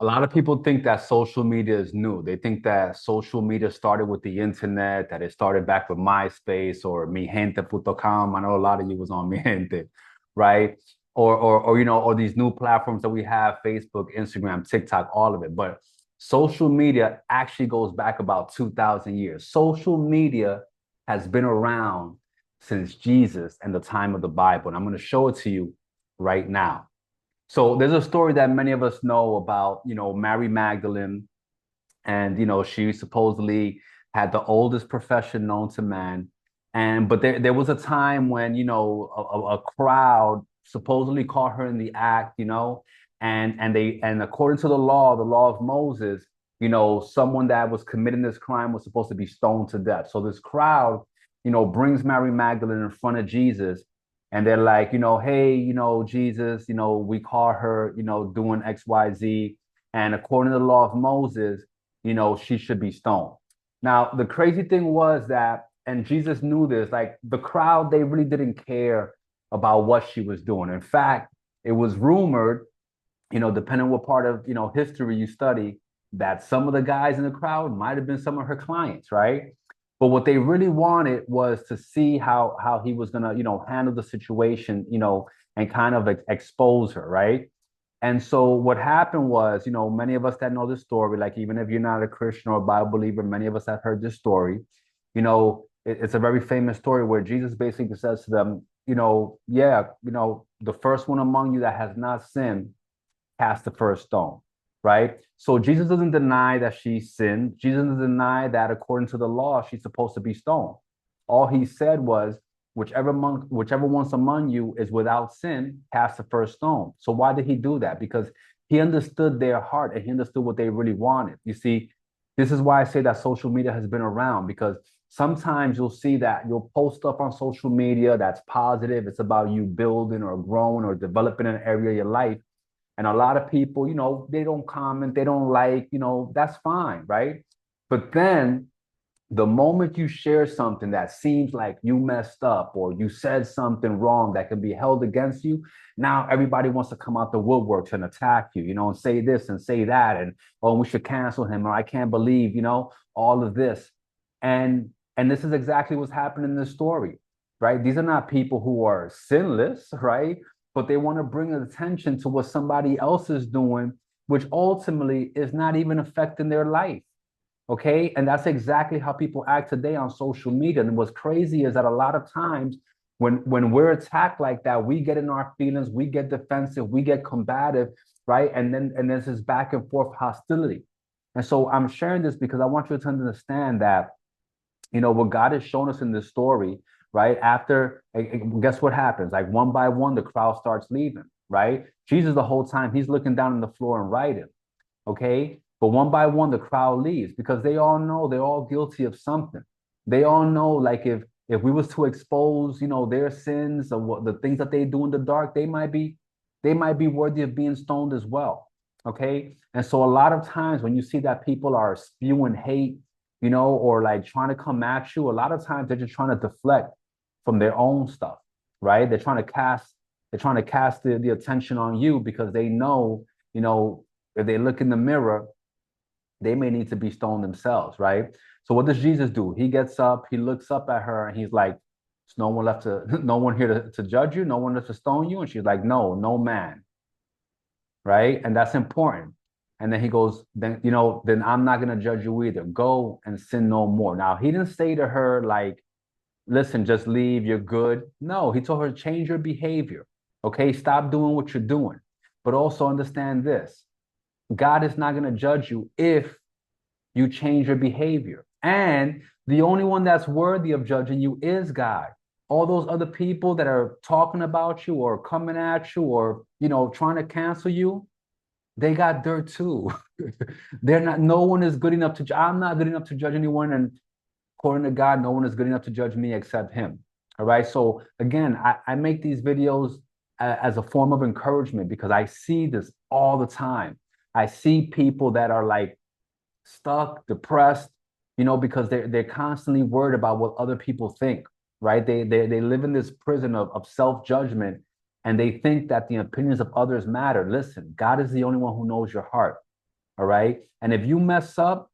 A lot of people think that social media is new. They think that social media started with the internet, that it started back with MySpace or migente.com. I know a lot of you was on migente, right? Or these new platforms that we have, Facebook, Instagram, TikTok, all of it. But social media actually goes back about 2,000 years. Social media has been around since Jesus and the time of the Bible. And I'm going to show it to you right now. So there's a story that many of us know about, Mary Magdalene, and she supposedly had the oldest profession known to man. But there was a time when, a crowd supposedly caught her in the act, and according to the law of Moses, someone that was committing this crime was supposed to be stoned to death. So this crowd, brings Mary Magdalene in front of Jesus, and they're like, hey, Jesus, we caught her, doing XYZ. And according to the law of Moses, she should be stoned. Now, the crazy thing was that, and Jesus knew this, like the crowd, they really didn't care about what she was doing. In fact, it was rumored, depending on what part of, history you study, that some of the guys in the crowd might have been some of her clients, right? But what they really wanted was to see how he was gonna, handle the situation, and kind of expose her, right? And so what happened was, many of us that know this story, like even if you're not a Christian or a Bible believer, many of us have heard this story. It's a very famous story where Jesus basically says to them, yeah, the first one among you that has not sinned, cast the first stone, right? So Jesus doesn't deny that she sinned. Jesus doesn't deny that according to the law, she's supposed to be stoned. All he said was, whichever one's among you is without sin, cast the first stone. So why did he do that? Because he understood their heart and he understood what they really wanted. You see, this is why I say that social media has been around, because sometimes you'll see that you'll post stuff on social media that's positive. It's about you building or growing or developing an area of your life. And a lot of people, they don't comment, they don't like, that's fine, right? But then the moment you share something that seems like you messed up or you said something wrong that can be held against you, now everybody wants to come out the woodworks and attack you, and say this and say that, and oh, we should cancel him, or I can't believe, all of this. And this is exactly what's happening in this story, right? These are not people who are sinless, right? But they want to bring attention to what somebody else is doing, which ultimately is not even affecting their life. Okay. And that's exactly how people act today on social media. And what's crazy is that a lot of times when we're attacked like that, we get in our feelings, we get defensive, we get combative, right? And there's this back and forth hostility. And so I'm sharing this because I want you to understand that, what God has shown us in this story, right? After, guess what happens? Like one by one, the crowd starts leaving, right? Jesus, the whole time, he's looking down on the floor and writing, okay? But one by one, the crowd leaves because they all know they're all guilty of something. They all know, like, if we was to expose, their sins or what the things that they do in the dark, they might be worthy of being stoned as well. Okay. And so a lot of times when you see that people are spewing hate, or like trying to come at you, a lot of times they're just trying to deflect from their own stuff, right? They're trying to cast the attention on you because they know, if they look in the mirror, they may need to be stoned themselves, right? So what does Jesus do? He gets up, he looks up at her, and he's like, "There's no one left no one here to judge you, no one left to stone you." And she's like, "No, no man." Right? And that's important. And then he goes, then I'm not gonna judge you either. Go and sin no more. Now he didn't say to her like, listen, just leave, you're good. No, he told her, change your behavior. Okay, stop doing what you're doing. But also understand this: God is not gonna judge you if you change your behavior. And the only one that's worthy of judging you is God. All those other people that are talking about you or coming at you or, trying to cancel you, they got dirt too. They're not, no one is good enough to, I'm not good enough to judge anyone. And according to God, no one is good enough to judge me except him. All right. So again, I make these videos as a form of encouragement because I see this all the time. I see people that are like stuck, depressed, because they're constantly worried about what other people think, right? They live in this prison of self-judgment, and they think that the opinions of others matter. Listen, God is the only one who knows your heart. All right. And if you mess up,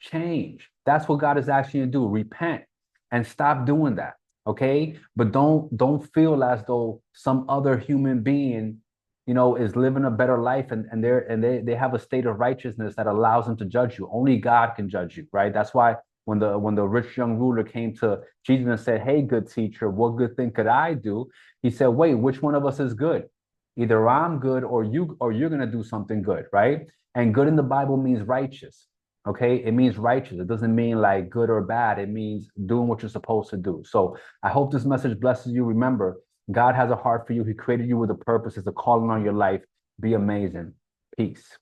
change. That's what God is asking you to do. Repent and stop doing that. Okay. But don't feel as though some other human being, is living a better life and they have a state of righteousness that allows them to judge you. Only God can judge you, right? That's why when the rich young ruler came to Jesus and said, "Hey, good teacher, what good thing could I do?" He said, "Wait, which one of us is good? Either I'm good or you're gonna do something good, right?" And good in the Bible means righteous. Okay, it means righteous. It doesn't mean like good or bad. It means doing what you're supposed to do. So I hope this message blesses you. Remember, God has a heart for you. He created you with a purpose. It's a calling on your life. Be amazing. Peace.